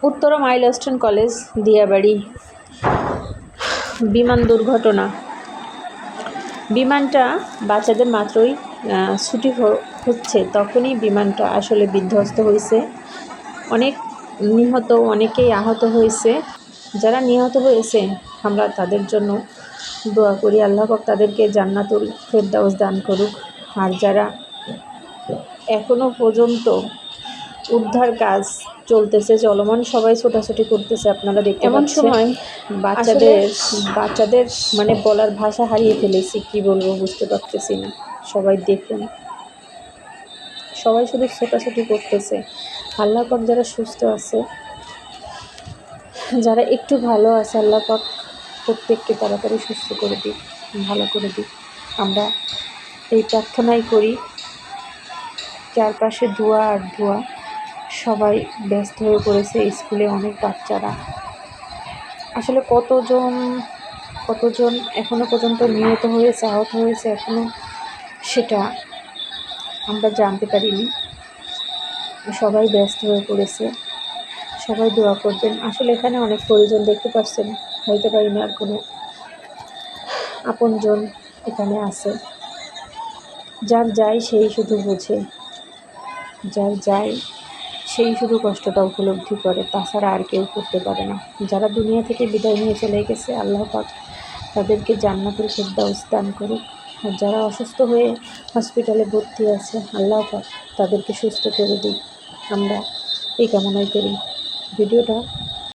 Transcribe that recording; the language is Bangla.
উত্তরা মাইলস্টোন কলেজ দিয়াবাড়ি বিমান দুর্ঘটনা। বিমানটা বাচ্চাদের মাত্রই ছুটি হচ্ছে তখনই বিমানটা আসলে বিধ্বস্ত হয়েছে। অনেক নিহত, অনেকেই আহত হয়েছে। যারা নিহত হয়েছে আমরা তাদের জন্য দোয়া করি, আল্লাহ পাক তাদেরকে জান্নাতুল ফেরদাউস দান করুক। আর যারা এখনো পর্যন্ত উদ্ধার কাজ চলতেছে, চলমান, সবাই ছোটাছুটি করতেছে, আপনারা দেখতে পাচ্ছেন। এমন সময় বাচ্চাদের মানে বলার ভাষা হারিয়ে ফেলেছি, কি বলবো বুঝতে পারতেছি না। সবাই দেখুন, সবাই শুধু ছোটাছুটি করতেছে। আল্লাহ পাক যারা সুস্থ আছে, যারা একটু ভালো আছে, আল্লাহ পাক প্রত্যেককে তাড়াতাড়ি সুস্থ করে দিক, ভালো করে দিক। আমরা এই প্রার্থনাই করি। চারপাশে ধোঁয়া আর ধোঁয়া, সবাই ব্যস্ত হয়ে পড়েছে। স্কুলে অনেক বাচ্চারা, আসলে কতজন এখনো পর্যন্ত নিহত হয়েছে, আহত হয়েছে, এখনো সেটা আমরা জানতে পারিনি। সবাই ব্যস্ত হয়ে পড়েছে, সবাই দোয়া করবেন। আসলে এখানে অনেক পরিজন, দেখতে পাচ্ছেন, হইতে পারি না আর কোনো আপনজন এখানে আছে। যার যায় সেই শুধু বোঝে, যার যায় সেই শুধু কষ্টটা উপলব্ধি করে, তাছাড়া আর কেউ করতে পারে না। যারা দুনিয়া থেকে বিদায় নিয়ে চলে গেছে, আল্লাহ পাক তাদেরকে জান্নাতুল ফেরদাউস দান করুক। আর যারা অসুস্থ হয়ে হসপিটালে ভর্তি আছে, আল্লাহ পাক তাদেরকে সুস্থ করে দিক। আমরা এই কামনাই করি। ভিডিওটা